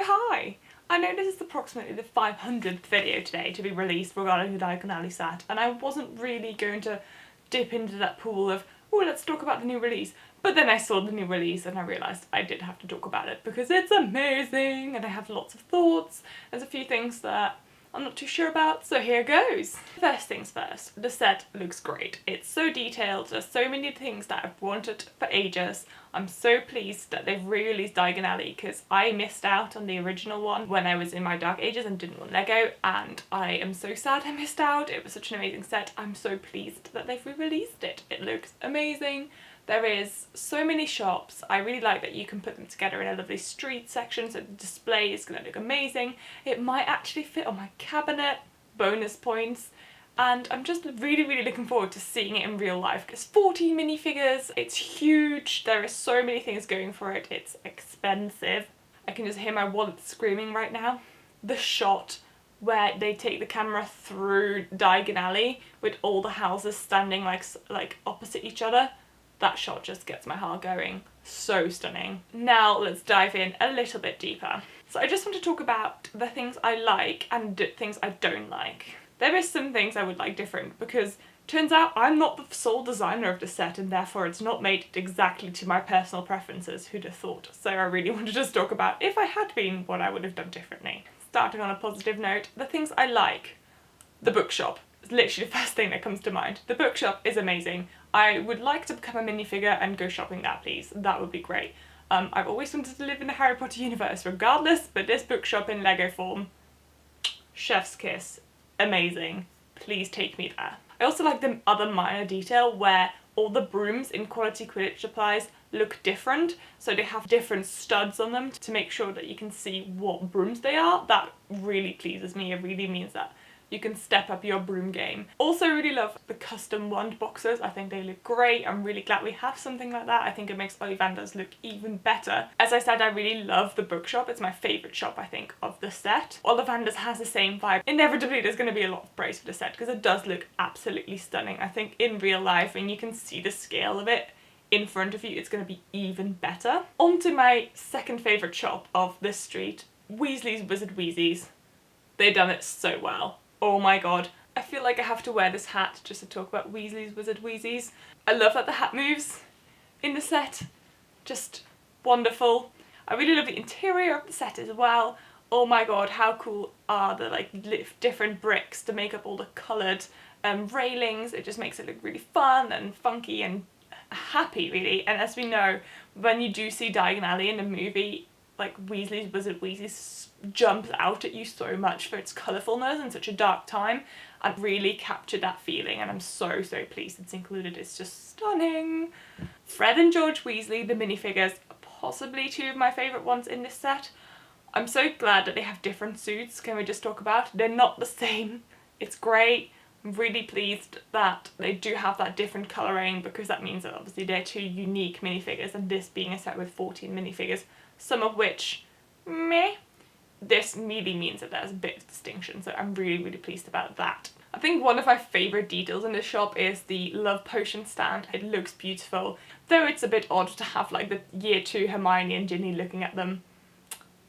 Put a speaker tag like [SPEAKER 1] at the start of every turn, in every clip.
[SPEAKER 1] hi! I know this is approximately the 500th video today to be released regarding the Diagon Alley set, and I wasn't really going to dip into that pool of, oh, let's talk about the new release. But then I saw the new release and I realised I did have to talk about it because it's amazing and I have lots of thoughts. There's a few things that I'm not too sure about, so here goes. First things first, the set looks great. It's so detailed, there's so many things that I've wanted for ages. I'm so pleased that they've re-released Diagon Alley because I missed out on the original one when I was in my dark ages and didn't want Lego, and I am so sad I missed out. It was such an amazing set. I'm so pleased that they've re-released it. It looks amazing. There is so many shops. I really like that you can put them together in a lovely street section, so the display is going to look amazing. It might actually fit on my cabinet, bonus points, and I'm just really looking forward to seeing it in real life. It's 14 minifigures, it's huge, there are so many things going for it, it's expensive. I can just hear my wallet screaming right now. The shot where they take the camera through Diagon Alley with all the houses standing like opposite each other. That shot just gets my heart going. So stunning. Now let's dive in a little bit deeper. So I just want to talk about the things I like and things I don't like. There is some things I would like different because turns out I'm not the sole designer of the set and therefore it's not made exactly to my personal preferences. Who'd have thought? So I really want to just talk about if I had been, what I would have done differently. Starting on a positive note, the things I like. The bookshop. It's literally the first thing that comes to mind. The bookshop is amazing. I would like to become a minifigure and go shopping there, please. That would be great. I've always wanted to live in the Harry Potter universe regardless, but this bookshop in Lego form, chef's kiss, amazing. Please take me there. I also like the other minor detail where all the brooms in Quality Quidditch supplies look different, so they have different studs on them to make sure that you can see what brooms they are. That really pleases me. It really means that you can step up your broom game. Also really love the custom wand boxes. I think they look great. I'm really glad we have something like that. I think it makes Ollivander's look even better. As I said, I really love the bookshop. It's my favourite shop, I think, of the set. Ollivander's has the same vibe. Inevitably, there's going to be a lot of praise for the set because it does look absolutely stunning. I think in real life, when you can see the scale of it in front of you, it's going to be even better. On to my second favourite shop of this street, Weasley's Wizard Wheezies. They've done it so well. Oh my god. I feel like I have to wear this hat just to talk about Weasley's Wizard Wheezies. I love that the hat moves in the set. Just wonderful. I really love the interior of the set as well. Oh my god, how cool are the different bricks to make up all the coloured railings. It just makes it look really fun and funky and happy, really. And as we know, when you do see Diagon Alley in the movie, like Weasley's Wizard Wheezies jumps out at you so much for its colourfulness in such a dark time and really captured that feeling, and I'm so pleased it's included. It's just stunning. Fred and George Weasley, the minifigures, are possibly two of my favourite ones in this set. I'm so glad that they have different suits. Can we just talk about? They're not the same. It's great. I'm really pleased that they do have that different colouring because that means that obviously they're two unique minifigures, and this being a set with 14 minifigures, some of which, meh, this really means that there's a bit of distinction, so I'm really pleased about that. I think one of my favourite details in this shop is the love potion stand. It looks beautiful, though it's a bit odd to have like the year 2 Hermione and Ginny looking at them.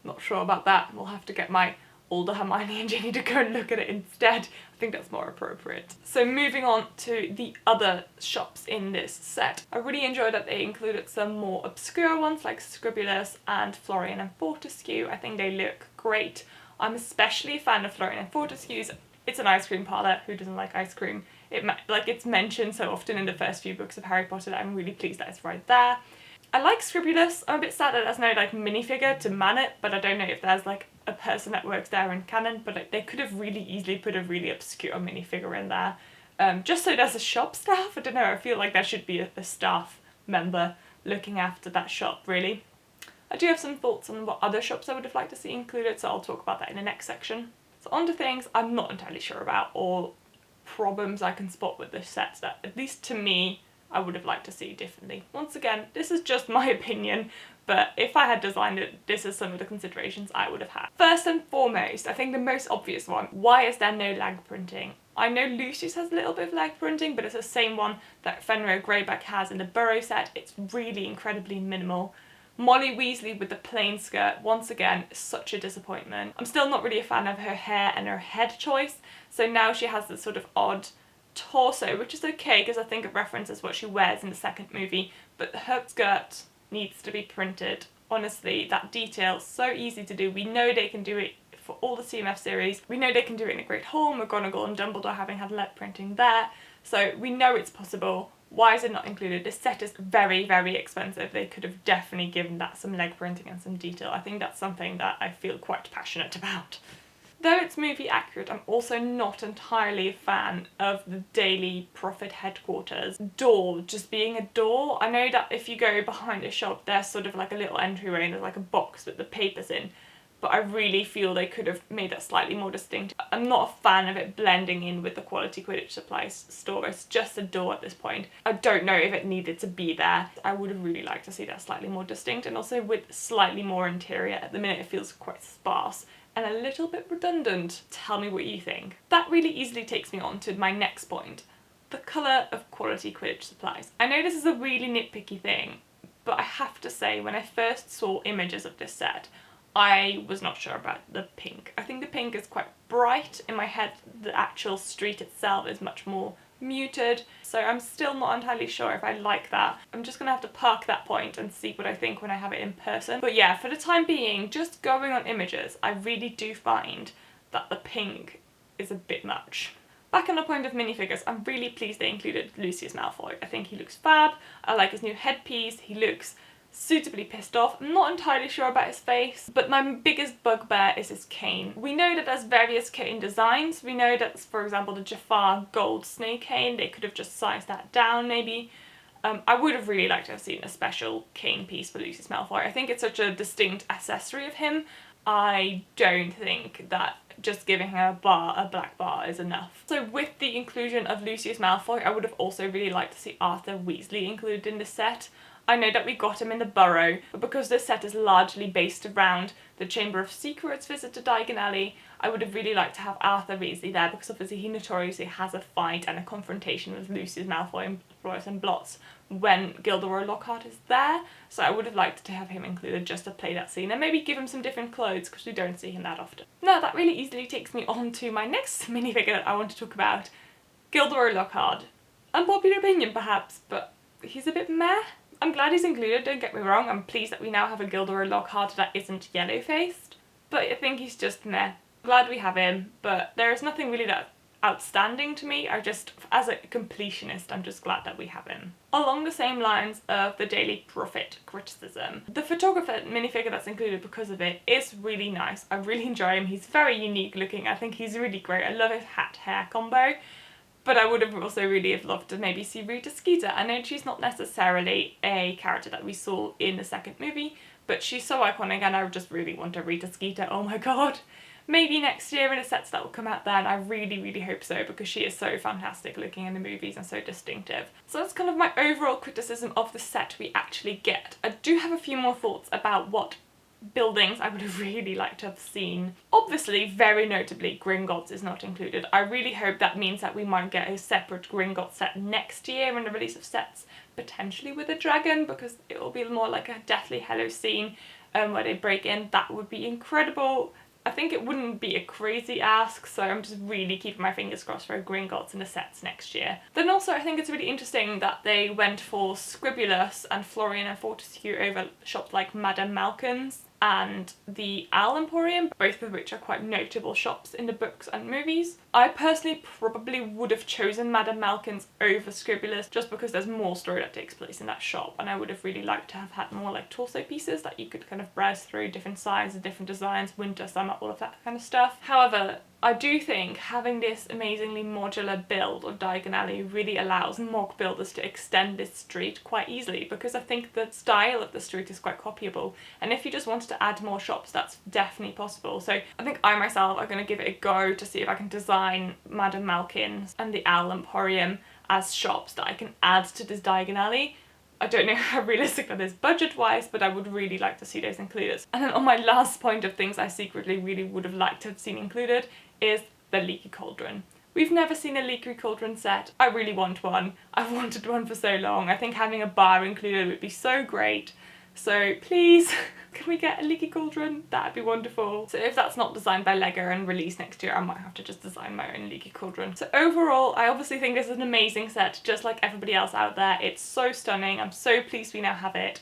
[SPEAKER 1] Not sure about that. We'll have to get my older Hermione and Ginny to go and look at it instead. I think that's more appropriate. So moving on to the other shops in this set. I really enjoy that they included some more obscure ones like Scribulus and Florian and Fortescue. I think they look great. I'm especially a fan of Florian and Fortescue's. It's an ice cream parlour. Who doesn't like ice cream? It's mentioned so often in the first few books of Harry Potter that I'm really pleased that it's right there. I like Scribulus. I'm a bit sad that there's no minifigure to man it, but I don't know if there's a person that works there in canon, but they could have really easily put a really obscure minifigure in there. Just so there's a shop staff. I don't know, I feel like there should be a staff member looking after that shop, really. I do have some thoughts on what other shops I would have liked to see included, so I'll talk about that in the next section. So on to things I'm not entirely sure about, or problems I can spot with this set that, at least to me, I would have liked to see differently. Once again, this is just my opinion, but if I had designed it, this is some of the considerations I would have had. First and foremost, I think the most obvious one, why is there no lag printing? I know Lucy's has a little bit of lag printing, but it's the same one that Fenrir Greyback has in the Burrow set. It's really incredibly minimal. Molly Weasley with the plain skirt, once again, such a disappointment. I'm still not really a fan of her hair and her head choice, so now she has this sort of odd torso, which is okay because I think it references what she wears in the second movie, but her skirt needs to be printed. Honestly, that detail, so easy to do. We know they can do it for all the CMF series. We know they can do it in A Great Hall, McGonagall and Dumbledore having had lead printing there, so we know it's possible. Why is it not included? This set is very, very expensive. They could have definitely given that some leg printing and some detail. I think that's something that I feel quite passionate about. Though it's movie accurate, I'm also not entirely a fan of the Daily Prophet headquarters door just being a door. I know that if you go behind a shop, there's sort of like a little entryway and there's like a box with the papers in, but I really feel they could have made that slightly more distinct. I'm not a fan of it blending in with the Quality Quidditch Supplies store. It's just a door at this point. I don't know if it needed to be there. I would have really liked to see that slightly more distinct, and also with slightly more interior. At the minute it feels quite sparse and a little bit redundant. Tell me what you think. That really easily takes me on to my next point. The colour of Quality Quidditch Supplies. I know this is a really nitpicky thing, but I have to say when I first saw images of this set, I was not sure about the pink. I think the pink is quite bright. In my head, the actual street itself is much more muted, so I'm still not entirely sure if I like that. I'm just gonna have to park that point and see what I think when I have it in person. But yeah, for the time being, just going on images, I really do find that the pink is a bit much. Back on the point of minifigures, I'm really pleased they included Lucius Malfoy. I think he looks fab. I like his new headpiece. He looks suitably pissed off. I'm not entirely sure about his face, but my biggest bugbear is his cane. We know that there's various cane designs. We know that, for example, the Jafar gold snake cane, they could have just sized that down maybe. I would have really liked to have seen a special cane piece for Lucius Malfoy. I think it's such a distinct accessory of him. I don't think that just giving him a black bar is enough. So with the inclusion of Lucius Malfoy, I would have also really liked to see Arthur Weasley included in the set. I know that we got him in the Burrow, but because this set is largely based around the Chamber of Secrets visit to Diagon Alley, I would have really liked to have Arthur Weasley there, because obviously he notoriously has a fight and a confrontation with Lucius Malfoy and Florus and Blotts when Gilderoy Lockhart is there, so I would have liked to have him included just to play that scene and maybe give him some different clothes because we don't see him that often. Now that really easily takes me on to my next minifigure that I want to talk about, Gilderoy Lockhart. Unpopular opinion perhaps, but he's a bit meh. I'm glad he's included, don't get me wrong. I'm pleased that we now have a Gilderoy Lockhart that isn't yellow-faced, but I think he's just meh. Glad we have him, but there is nothing really that outstanding to me. As a completionist, I'm just glad that we have him. Along the same lines of the Daily Prophet criticism, the photographer minifigure that's included because of it is really nice. I really enjoy him. He's very unique looking. I think he's really great. I love his hat-hair combo. But I would have also really have loved to maybe see Rita Skeeter. I know she's not necessarily a character that we saw in the second movie, but she's so iconic and I just really want a Rita Skeeter. Oh my god. Maybe next year in a set that will come out then. I really, really hope so, because she is so fantastic looking in the movies and so distinctive. So that's kind of my overall criticism of the set we actually get. I do have a few more thoughts about what buildings I would have really liked to have seen. Obviously, very notably, Gringotts is not included. I really hope that means that we might get a separate Gringotts set next year in the release of sets, potentially with a dragon, because it will be more like a Deathly Hallows scene where they break in. That would be incredible. I think it wouldn't be a crazy ask, so I'm just really keeping my fingers crossed for a Gringotts in the sets next year. Then also I think it's really interesting that they went for Scribulus and Florian and Fortescue over shops like Madame Malkin's and the Owl Emporium, both of which are quite notable shops in the books and movies. I personally probably would have chosen Madame Malkin's over Scribulus just because there's more story that takes place in that shop, and I would have really liked to have had more like torso pieces that you could kind of browse through, different sizes, different designs, winter, summer, all of that kind of stuff. However, I do think having this amazingly modular build of Diagon Alley really allows mock builders to extend this street quite easily, because I think the style of the street is quite copyable, and if you just wanted to add more shops, that's definitely possible. So I think I myself are going to give it a go to see if I can design Madame Malkin's and the Owl Emporium as shops that I can add to this Diagon Alley. I don't know how realistic that is budget-wise, but I would really like to see those included. And then on my last point of things I secretly really would have liked to have seen included is the Leaky Cauldron. We've never seen a Leaky Cauldron set. I really want one. I've wanted one for so long. I think having a bar included would be so great. So please, can we get a leaky cauldron? That'd be wonderful. So if that's not designed by Lego and released next year, I might have to just design my own leaky cauldron. So overall, I obviously think this is an amazing set, just like everybody else out there. It's so stunning. I'm so pleased we now have it.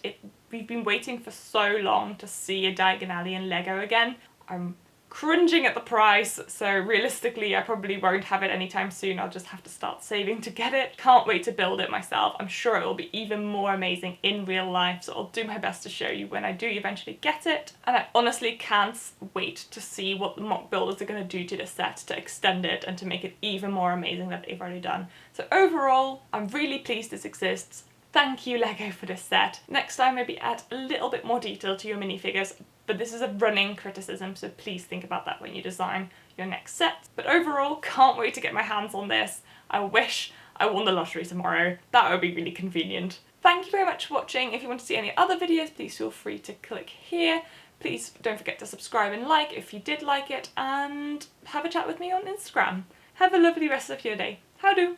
[SPEAKER 1] We've been waiting for so long to see a Diagon Alley in Lego again. I'm cringing at the price, so realistically I probably won't have it anytime soon. I'll just have to start saving to get it. Can't wait to build it myself. I'm sure it will be even more amazing in real life, so I'll do my best to show you when I do eventually get it. And I honestly can't wait to see what the mock builders are going to do to this set to extend it and to make it even more amazing than they've already done. So overall, I'm really pleased this exists. Thank you Lego for this set. Next time maybe add a little bit more detail to your minifigures, but this is a running criticism, so please think about that when you design your next set. But overall, can't wait to get my hands on this. I wish I won the lottery tomorrow. That would be really convenient. Thank you very much for watching. If you want to see any other videos, please feel free to click here. Please don't forget to subscribe and like if you did like it, and have a chat with me on Instagram. Have a lovely rest of your day. Howdo!